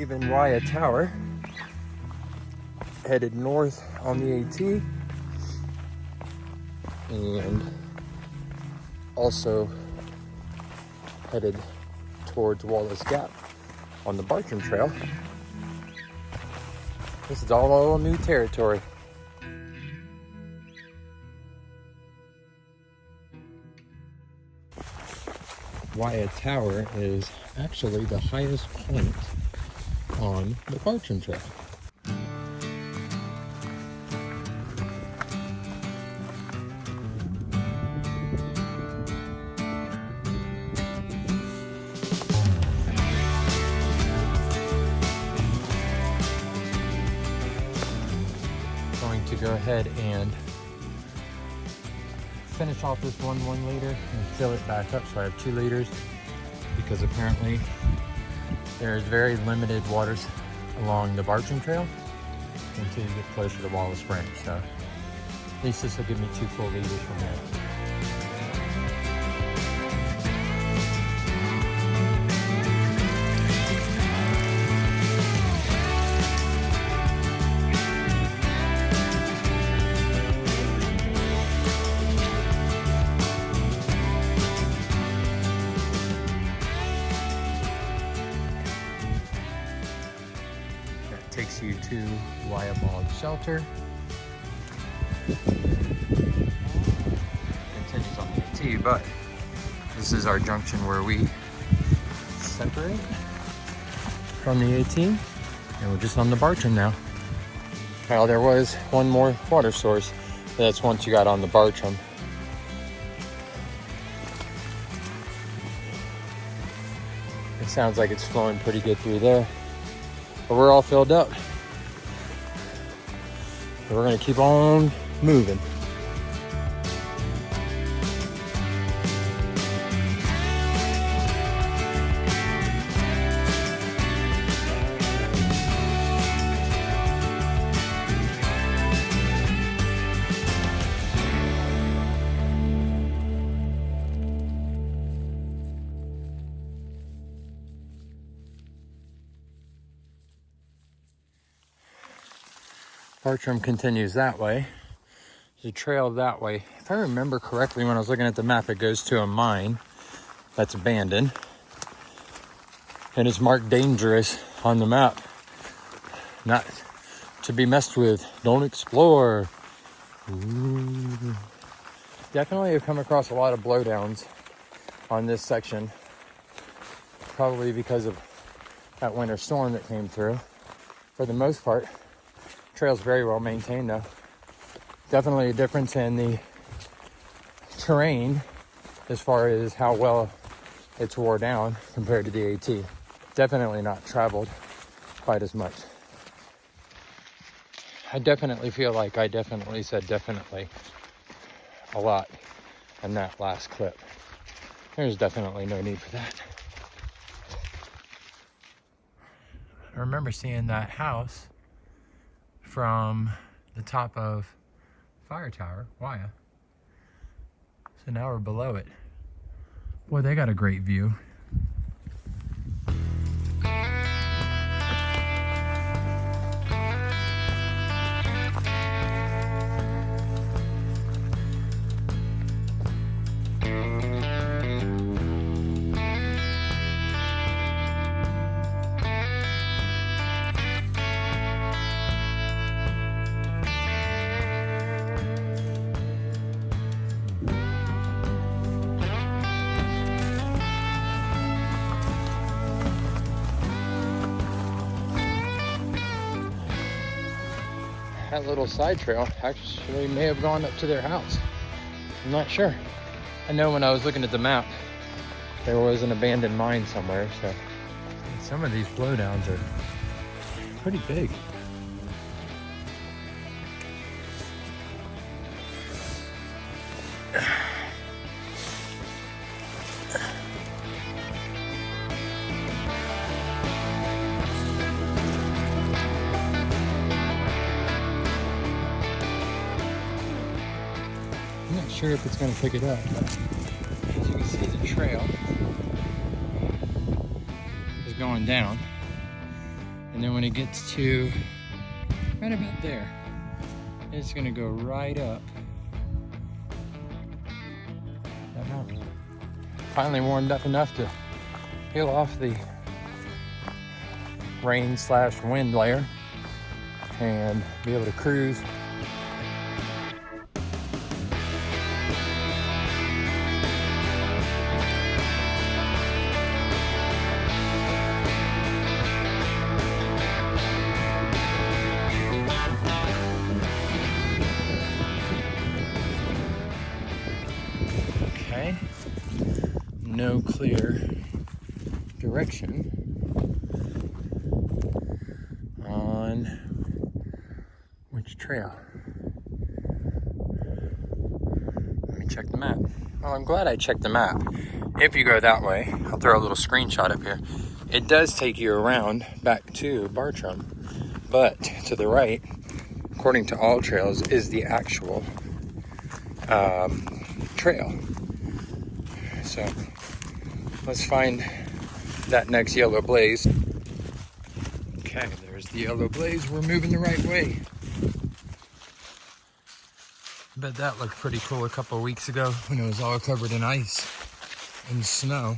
leaving Wayah Tower, headed north on the AT, and also headed towards Wallace Gap on the Bartram Trail. This is all new territory. Wayah Tower is actually the highest point on the Bartram Trail. Going to go ahead and finish off this 1 liter and fill it back up so I have 2 liters, because apparently there's very limited waters along the Bartram Trail until you get closer to Wallace Branch. So at least this will give me 2 full liters from there. Takes you to Wayah Bald Shelter. Continues on the AT, but this is our junction where we separate from the AT, and we're just on the Bartram now. Now there was one more water source, but that's once you got on the Bartram. It sounds like it's flowing pretty good through there. But we're all filled up. So we're gonna keep on moving. Bartram continues that way. There's a trail that way. If I remember correctly, when I was looking at the map, it goes to a mine that's abandoned. And it's marked dangerous on the map. Not to be messed with. Don't explore. Ooh. Definitely have come across a lot of blowdowns on this section. Probably because of that winter storm that came through. For the most part, trail's very well maintained though. Definitely a difference in the terrain as far as how well it's wore down compared to the AT. Definitely not traveled quite as much. I definitely feel like I definitely said definitely a lot in that last clip. There's definitely no need for that. I remember seeing that house from the top of Fire Tower, Wayah. So now we're below it. Boy, they got a great view. That little side trail actually may have gone up to their house. I'm not sure. I know when I was looking at the map, there was an abandoned mine somewhere, so some of these blowdowns are pretty big. I'm not sure if it's going to pick it up, but as you can see, the trail is going down. And then when it gets to right about there, it's gonna go right up that mountain. Finally warmed up enough to peel off the rain/wind layer and be able to cruise. Okay, no clear direction on which trail. Let me check the map. Well, I'm glad I checked the map. If you go that way, I'll throw a little screenshot up here. It does take you around back to Bartram, but to the right, according to all trails, is the actual trail. So let's find that next yellow blaze. Okay, there's the yellow blaze. We're moving the right way. I bet that looked pretty cool a couple of weeks ago when it was all covered in ice and snow.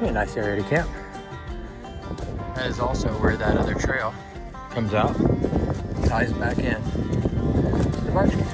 A nice area to camp. That is also where that other trail comes out, ties back in to the Bartram.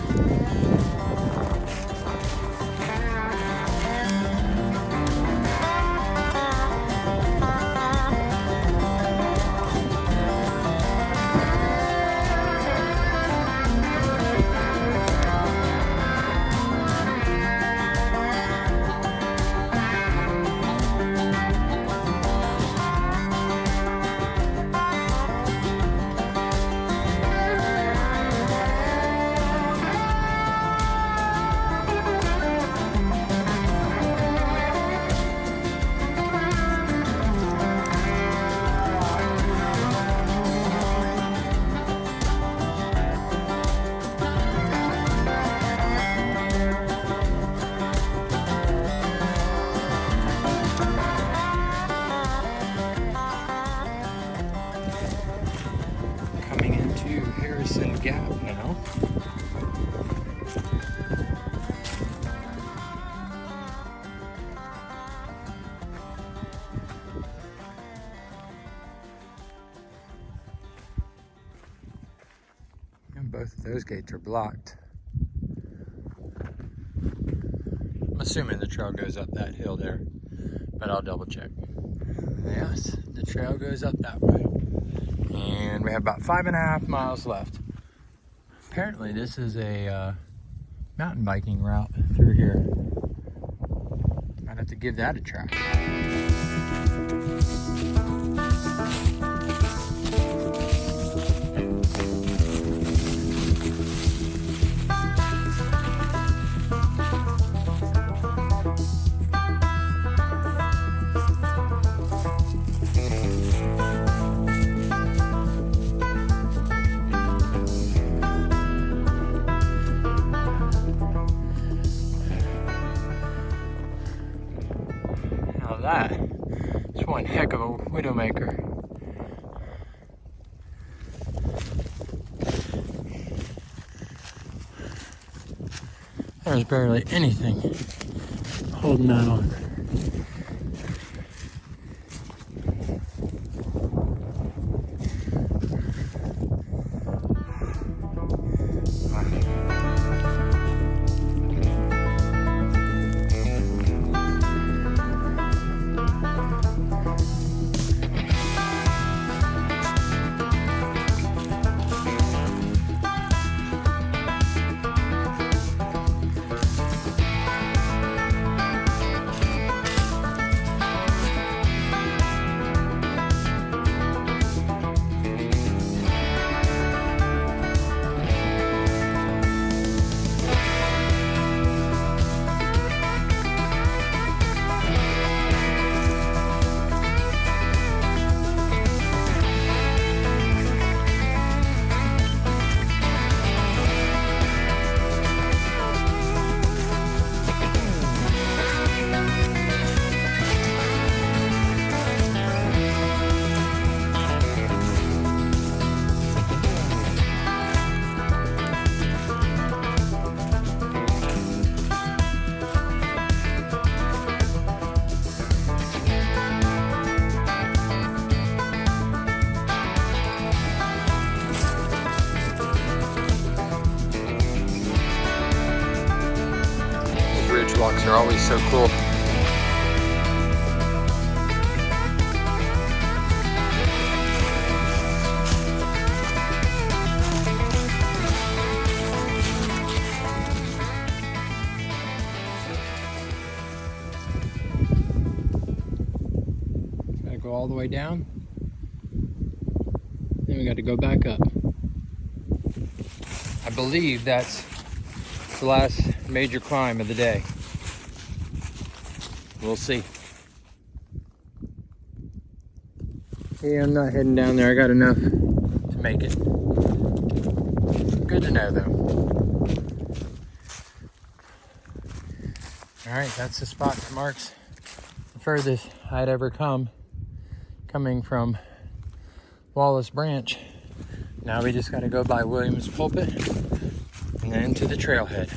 Gap now. And both of those gates are blocked. I'm assuming the trail goes up that hill there, but I'll double check. Yes, the trail goes up that way. And we have about 5.5 miles left. Apparently this is a mountain biking route through here. I'd have to give that a try. It's one heck of a widowmaker. There's barely anything holding that on. are always so cool. Gotta go all the way down. Then we got to go back up. I believe that's the last major climb of the day. We'll see. Yeah, I'm not heading down there. I got enough to make it. Good to know, though. All right, that's the spot that marks the furthest I'd ever come, coming from Wallace Branch. Now we just got to go by Williams Pulpit and then to the trailhead.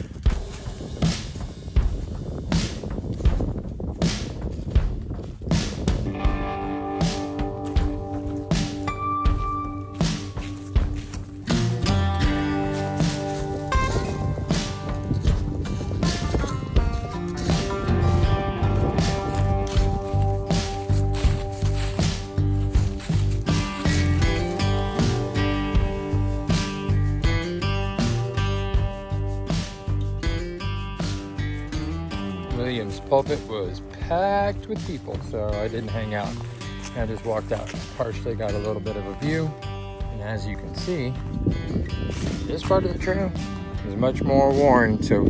Williams Pulpit was packed with people, so I didn't hang out. I just walked out. Partially got a little bit of a view, and as you can see, this part of the trail is much more worn, so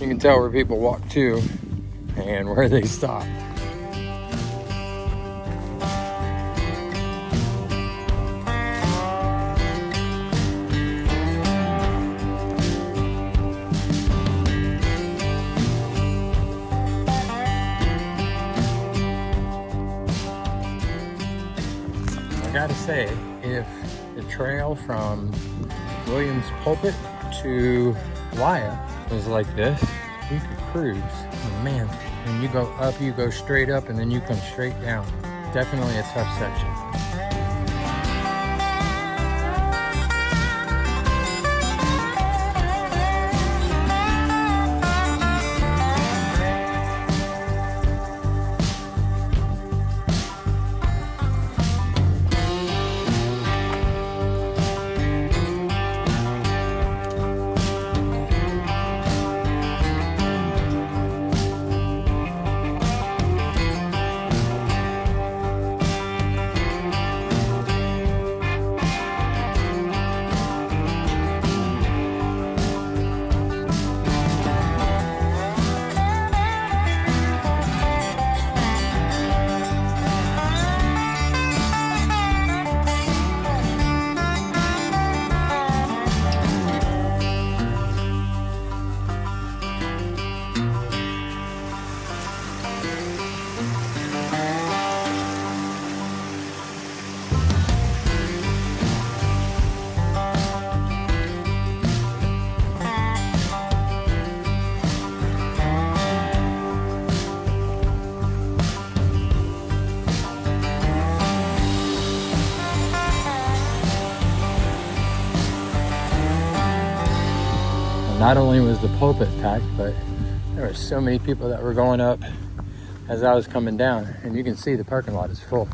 you can tell where people walk to and where they stop. I gotta say, if the trail from Williams Pulpit to Wayah was like this, you could cruise. And man, when you go up, you go straight up and then you come straight down. Definitely a tough section. Not only was the pulpit packed, but there were so many people that were going up as I was coming down, and you can see the parking lot is full.